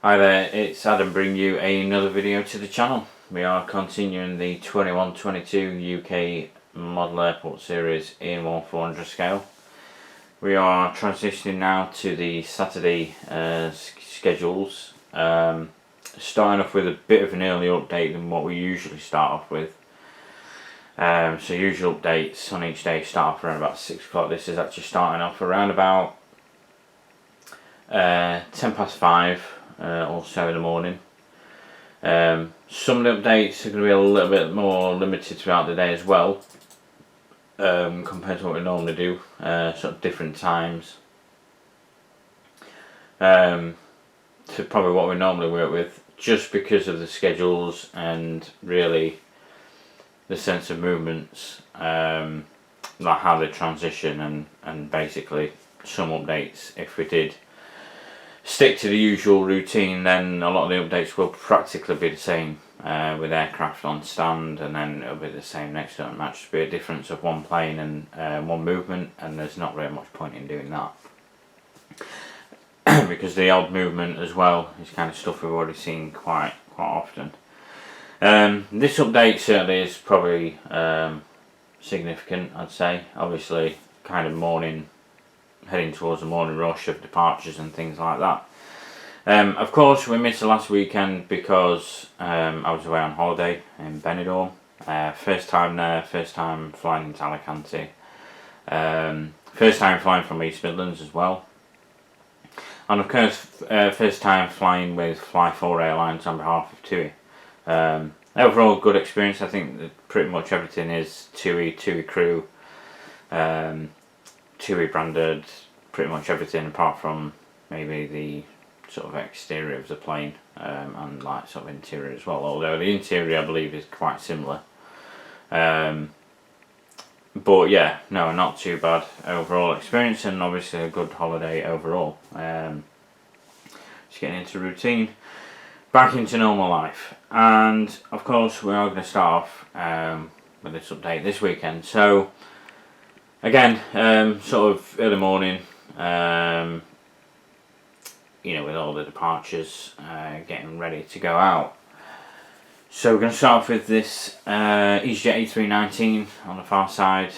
Hi there, it's Adam bringing you another video to the channel. We are continuing the 21-22 UK Model Airport Series in 1/400 scale. We are transitioning now to the Saturday schedules, starting off with a bit of an earlier update than what we usually start off with. So usual updates on each day start off around about 6 o'clock. This is actually starting off around about 5:10 or so in the morning. Some of the updates are going to be a little bit more limited throughout the day as well, compared to what we normally do, sort of different times to probably what we normally work with, just because of the schedules and really the sense of movements, like how they transition, and basically some updates. If we did stick to the usual routine, then a lot of the updates will practically be the same, with aircraft on stand, and then it'll be the same next time. It might just be a difference of one plane and one movement, and there's not really much point in doing that because the odd movement as well is kind of stuff we've already seen quite often. This update certainly is probably significant, I'd say. Obviously, kind of heading towards the morning rush of departures and things like that. Of course, we missed the last weekend because I was away on holiday in Benidorm. First time there, first time flying into Alicante, first time flying from East Midlands as well. And of course, first time flying with Fly4 Airlines on behalf of TUI. Overall, good experience. I think that pretty much everything is TUI crew, TUI branded, pretty much everything apart from maybe the sort of exterior of the plane, and like sort of interior as well, although the interior I believe is quite similar. But yeah, no, not too bad overall experience, and obviously a good holiday overall. Just getting into routine, back into normal life, and of course we are going to start off with this update this weekend. So again, sort of early morning, with all the departures, getting ready to go out. So we're going to start off with this EasyJet A319 on the far side.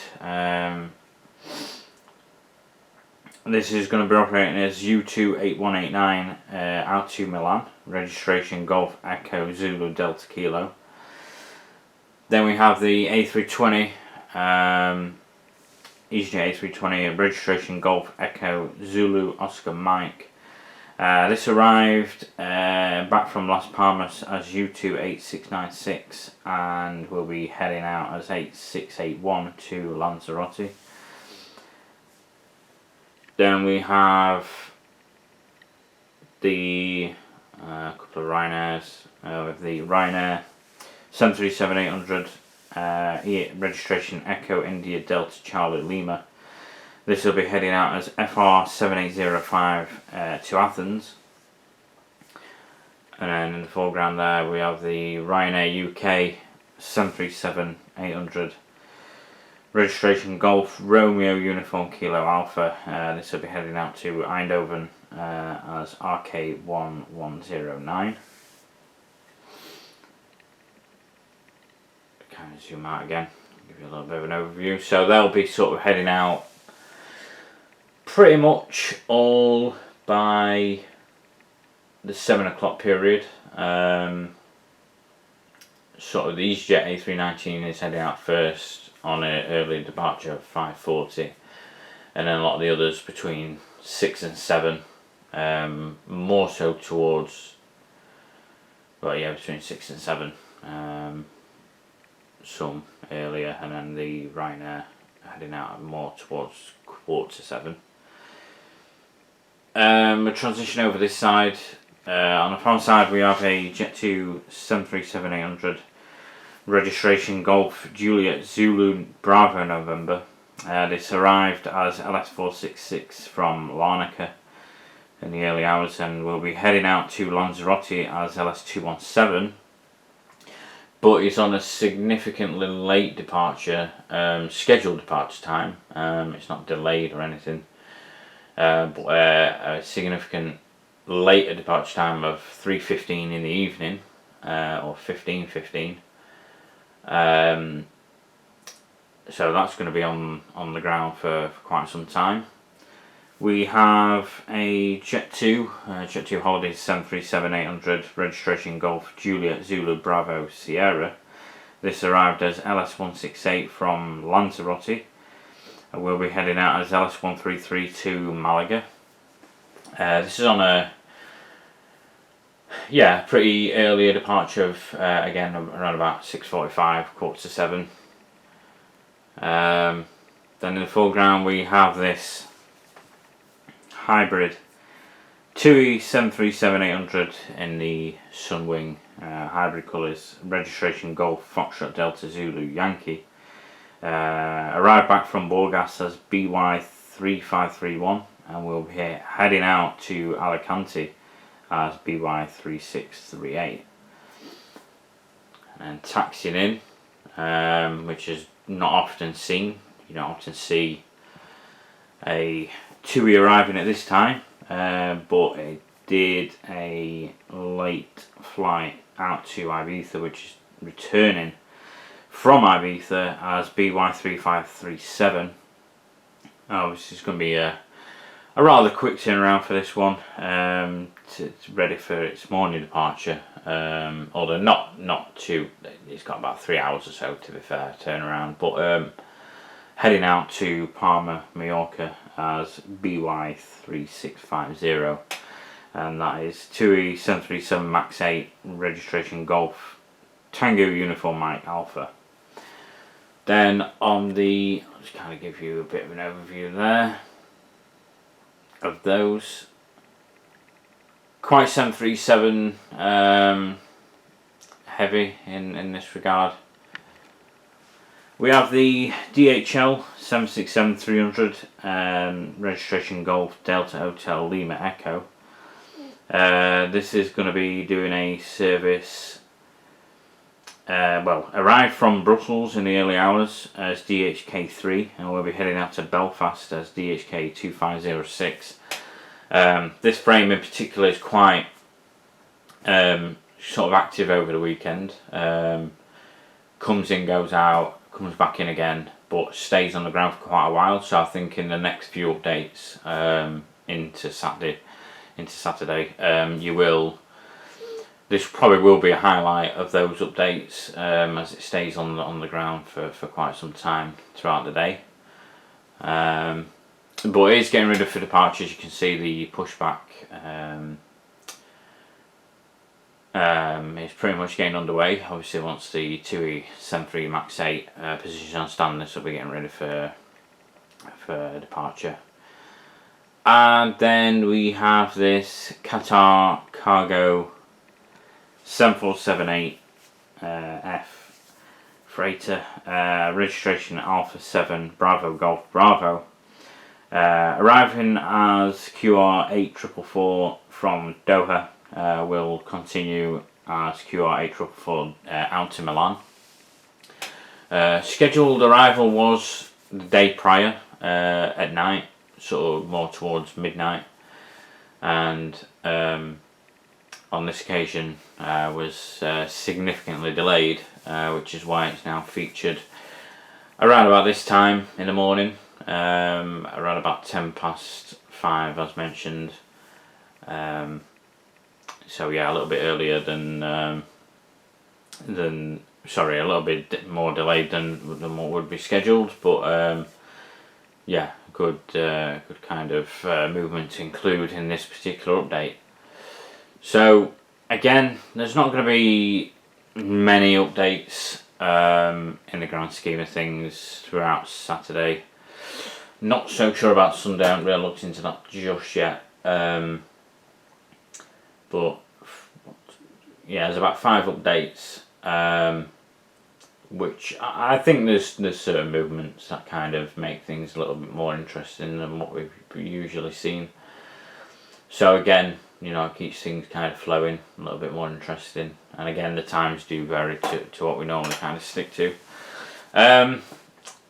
This is going to be operating as U28189 out to Milan, registration Golf Echo Zulu Delta Kilo. Then we have the A320, EasyJet A320, registration Golf Echo Zulu Oscar Mike. This arrived back from Las Palmas as U28696 and will be heading out as 8681 to Lanzarote. Then we have the couple of Ryanairs, with the Ryanair 737-800, registration Echo India Delta Charlie Lima. This will be heading out as FR7805 to Athens. And then in the foreground there we have the Ryanair UK 737-800, registration Golf Romeo Uniform Kilo Alpha. This will be heading out to Eindhoven as RK1109. Kind of zoom out again, give you a little bit of an overview. So they'll be sort of heading out pretty much all by the 7 o'clock period. Sort of the EasyJet A319 is heading out first on an early departure of 5:40, and then a lot of the others between 6 and 7, more so towards, between 6 and 7, some earlier, and then the Ryanair heading out more towards 6:45. A transition over this side. On the far side we have a Jet2 737-800, registration Golf Juliet Zulu Bravo November. This arrived as LS466 from Larnaca in the early hours, and will be heading out to Lanzarote as LS217, but it's on a significantly late departure, scheduled departure time. It's not delayed or anything, but a significant later departure time of 3:15 in the evening, or 15:15. So that's going to be on the ground for quite some time. We have a Jet 2 Holidays 737-800 registration Golf Juliet Zulu Bravo Sierra. This arrived as LS168 from Lanzarote. We'll be heading out as LS133 to Malaga. This is on a pretty earlier departure of again around about 6:45, 6:45. Then in the foreground we have this hybrid TUI 737-800 in the Sunwing hybrid colours, registration Golf Foxtrot Delta Zulu Yankee. Arrived back from Burgas as BY3531, and we'll be heading out to Alicante as BY3638. And taxiing in, which is not often seen. You don't often see a TUI arriving at this time, but it did a late flight out to Ibiza, which is returning from Ibiza as BY3537. This is going to be a rather quick turnaround for this one, it's ready for its morning departure, although not too, it's got about 3 hours or so to be fair, turnaround, but heading out to Palma, Mallorca as BY3650, and that is TUI 737 MAX 8 registration Golf Tango Uniform Mike Alpha. Then on the, I'll just kind of give you a bit of an overview there of those. Quite 737 heavy in this regard. We have the DHL 767-300 registration Golf Delta Hotel Lima Echo. This is going to be doing a service, arrived from Brussels in the early hours as DHK3, and we'll be heading out to Belfast as DHK2506. This frame in particular is quite sort of active over the weekend. Comes in, goes out, comes back in again, but stays on the ground for quite a while. So I think in the next few updates into Saturday, this probably will be a highlight of those updates, as it stays on the ground for quite some time throughout the day. But it is getting ready for departure. As you can see, the pushback is pretty much getting underway. Obviously, once the TUI 73 MAX 8 positions on stand, this will be getting ready for departure. And then we have this Qatar Cargo 7478 F freighter, registration Alpha 7 Bravo Golf Bravo, arriving as QR 8444 from Doha. Will continue as QR 8444 out to Milan. Scheduled arrival was the day prior, at night, sort of more towards midnight, and on this occasion was significantly delayed, which is why it's now featured around about this time in the morning, around about 5:10 as mentioned. So yeah, a little bit earlier than a little bit more delayed than what would be scheduled, but yeah, good kind of movement to include in this particular update. So again, there's not going to be many updates in the grand scheme of things throughout Saturday. Not so sure about Sunday. I haven't really looked into that just yet. But yeah, there's about 5 updates, which I think there's certain movements that kind of make things a little bit more interesting than what we've usually seen. So again, you know, it keeps things kind of flowing, a little bit more interesting. And again, the times do vary to what we normally kind of stick to. And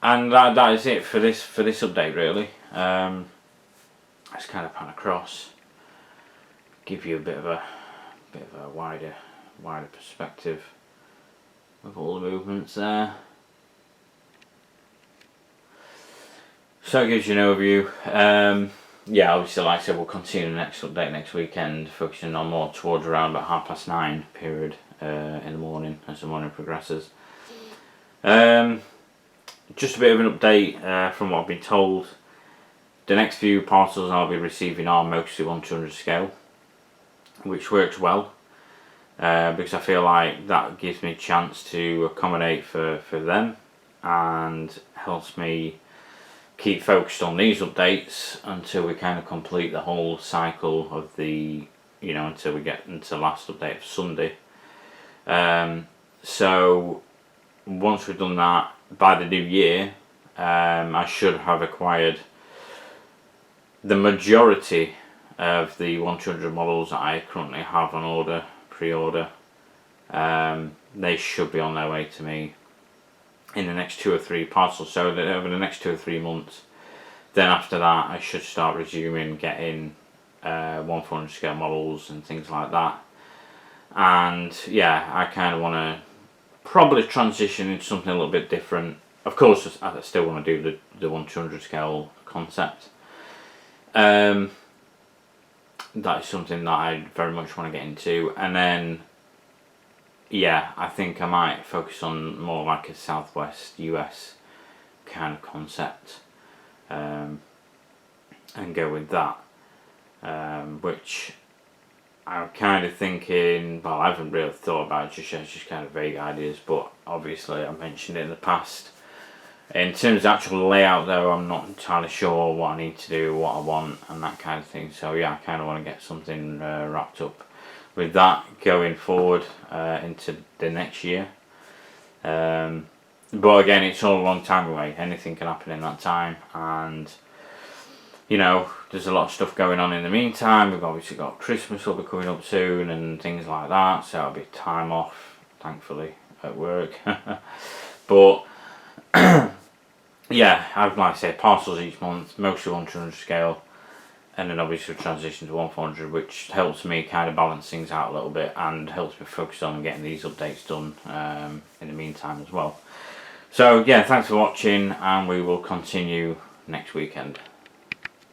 that is it for this update really. Let's kind of pan across give you a bit of a wider perspective of all the movements there. So it gives you an overview. Yeah, obviously, like I said, we'll continue the next update next weekend, focusing on more towards around about 9:30 period in the morning as the morning progresses. Just a bit of an update from what I've been told. The next few parcels I'll be receiving are mostly 1/200 scale, which works well because I feel like that gives me a chance to accommodate for them and helps me keep focused on these updates until we kind of complete the whole cycle of the, until we get into the last update of Sunday. So once we've done that, by the new year, I should have acquired the majority of the 100 models that I currently have on order, pre-order. They should be on their way to me in the next 2 or 3 parcels, so that over the next 2 or 3 months. Then after that, I should start resuming getting 1/400 scale models and things like that. And yeah, I kind of want to probably transition into something a little bit different. Of course, I still want to do the 1/200 scale concept. That is something that I very much want to get into. And then, yeah, I think I might focus on more like a Southwest US kind of concept, and go with that, which I'm kind of thinking, well, I haven't really thought about it just yet, it's just kind of vague ideas, but obviously I mentioned it in the past. In terms of actual layout though, I'm not entirely sure what I need to do, what I want and that kind of thing, so yeah, I kind of want to get something wrapped up with that going forward into the next year. But again, it's all a long time away, anything can happen in that time, and there's a lot of stuff going on in the meantime. We've obviously got Christmas will be coming up soon and things like that, so it'll be time off, thankfully, at work. But yeah, I'd like to say parcels each month, mostly 100 scale, and then obviously transition to 1/400, which helps me kind of balance things out a little bit and helps me focus on getting these updates done in the meantime as well. So yeah, thanks for watching, and we will continue next weekend.